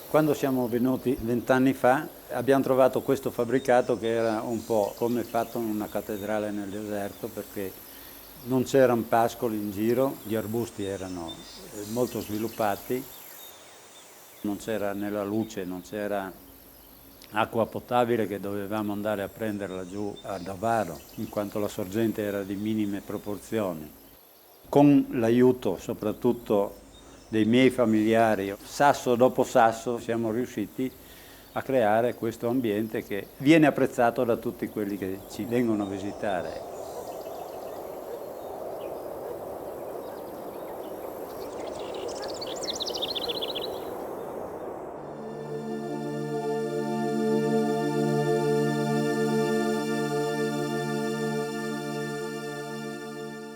Quando siamo venuti 20 anni fa abbiamo trovato questo fabbricato che era un po' come fatto in una cattedrale nel deserto, perché non c'erano pascoli in giro, gli arbusti erano molto sviluppati, non c'era né la luce, non c'era acqua potabile che dovevamo andare a prenderla giù ad Avaro, in quanto la sorgente era di minime proporzioni. Con l'aiuto soprattutto dei miei familiari, sasso dopo sasso, siamo riusciti a creare questo ambiente che viene apprezzato da tutti quelli che ci vengono a visitare.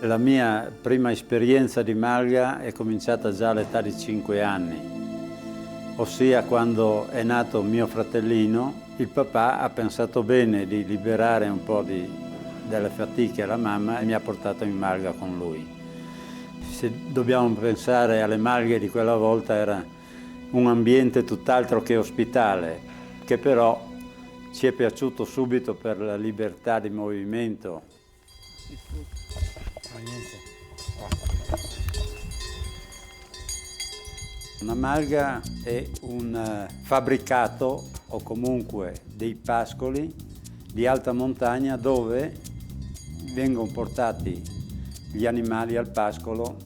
La mia prima esperienza di Malga è cominciata già all'età di 5 anni, ossia quando è nato mio fratellino, il papà ha pensato bene di liberare un po' delle fatiche alla mamma e mi ha portato in Malga con lui. Se dobbiamo pensare alle Malghe di quella volta, era un ambiente tutt'altro che ospitale, che però ci è piaciuto subito per la libertà di movimento. Una malga è un fabbricato o comunque dei pascoli di alta montagna dove vengono portati gli animali al pascolo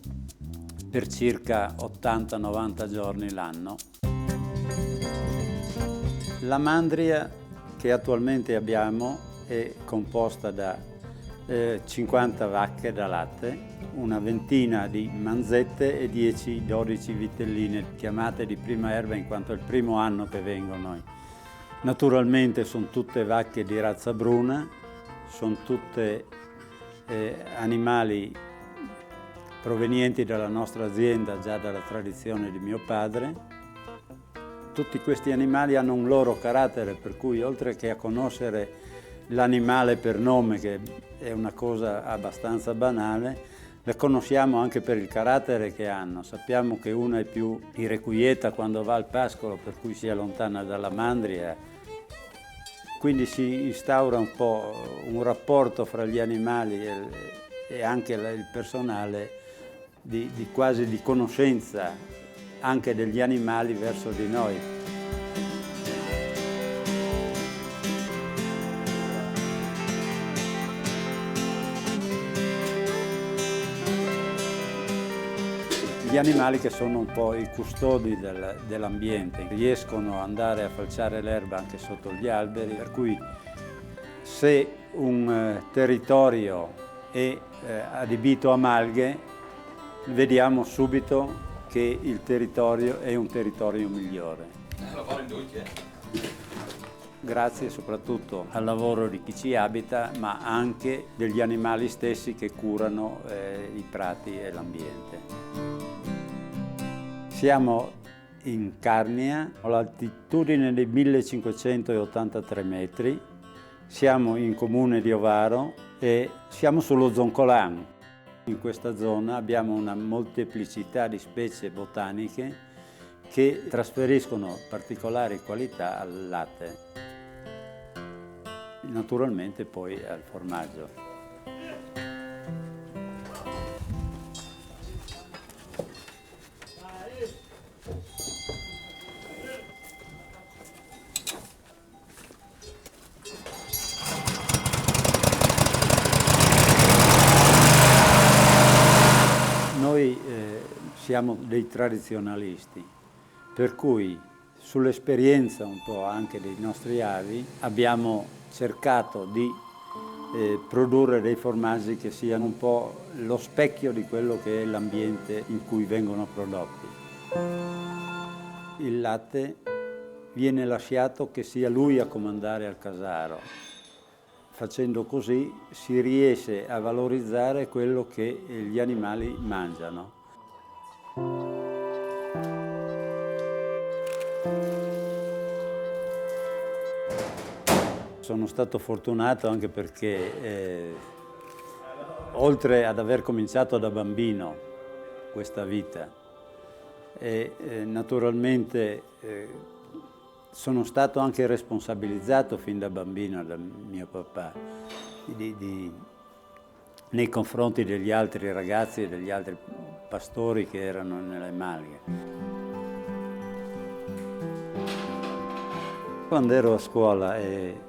per circa 80-90 giorni l'anno. La mandria che attualmente abbiamo è composta da 50 vacche da latte, una ventina di manzette e 10-12 vitelline chiamate di prima erba in quanto è il primo anno che vengono. Naturalmente sono tutte vacche di razza bruna, sono tutte animali provenienti dalla nostra azienda, già dalla tradizione di mio padre. Tutti questi animali hanno un loro carattere, per cui oltre che a conoscere l'animale per nome, che è una cosa abbastanza banale, la conosciamo anche per il carattere che hanno. Sappiamo che una è più irrequieta quando va al pascolo, per cui si allontana dalla mandria. Quindi si instaura un po' un rapporto fra gli animali e anche il personale quasi di conoscenza anche degli animali verso di noi. Gli animali che sono un po' i custodi dell'ambiente, riescono ad andare a falciare l'erba anche sotto gli alberi, per cui se un territorio è adibito a malghe, vediamo subito che il territorio è un territorio migliore. Grazie soprattutto al lavoro di chi ci abita, ma anche degli animali stessi che curano i prati e l'ambiente. Siamo in Carnia, all'altitudine di 1583 metri, siamo in comune di Ovaro e siamo sullo Zoncolan. In questa zona abbiamo una molteplicità di specie botaniche che trasferiscono particolari qualità al latte, naturalmente poi al formaggio. Noi siamo dei tradizionalisti, per cui sull'esperienza un po' anche dei nostri avi abbiamo cercato di produrre dei formaggi che siano un po' lo specchio di quello che è l'ambiente in cui vengono prodotti. Il latte viene lasciato che sia lui a comandare al casaro. Facendo così si riesce a valorizzare quello che gli animali mangiano. Sono stato fortunato anche perché, oltre ad aver cominciato da bambino questa vita, e naturalmente Sono stato anche responsabilizzato fin da bambino da mio papà nei confronti degli altri ragazzi e degli altri pastori che erano nelle Malghe. Quando ero a scuola e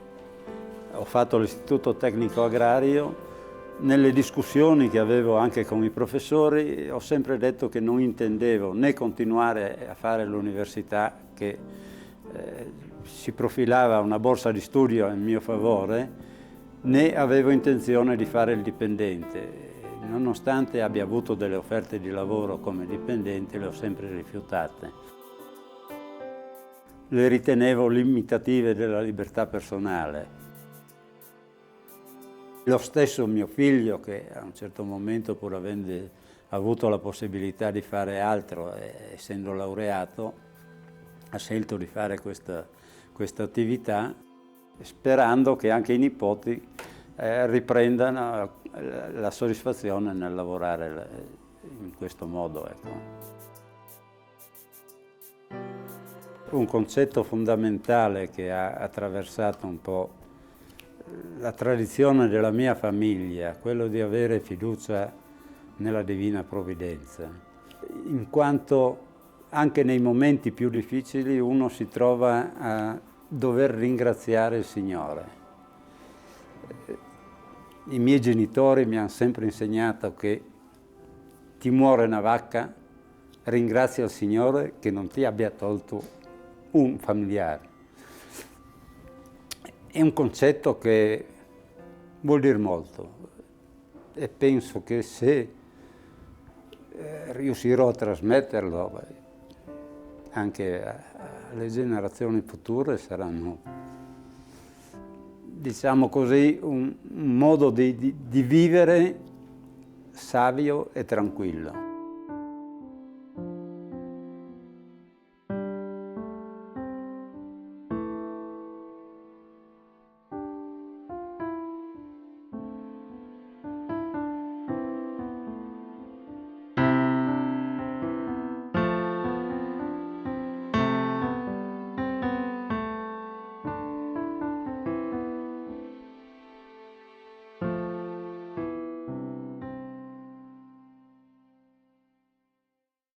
ho fatto l'istituto tecnico agrario, nelle discussioni che avevo anche con i professori ho sempre detto che non intendevo né continuare a fare l'università, che si profilava una borsa di studio in mio favore, né avevo intenzione di fare il dipendente. Nonostante abbia avuto delle offerte di lavoro come dipendente, le ho sempre rifiutate. Le ritenevo limitative della libertà personale. Lo stesso mio figlio, che a un certo momento, pur avendo avuto la possibilità di fare altro, essendo laureato, ha scelto di fare questa attività, sperando che anche i nipoti riprendano la soddisfazione nel lavorare in questo modo. Ecco. Un concetto fondamentale che ha attraversato un po' la tradizione della mia famiglia, quello di avere fiducia nella Divina Provvidenza, in quanto anche nei momenti più difficili uno si trova a dover ringraziare il Signore. I miei genitori mi hanno sempre insegnato che ti muore una vacca, ringrazia il Signore che non ti abbia tolto un familiare. È un concetto che vuol dire molto e penso che se riuscirò a trasmetterlo anche alle generazioni future saranno, diciamo così, un modo di vivere savio e tranquillo.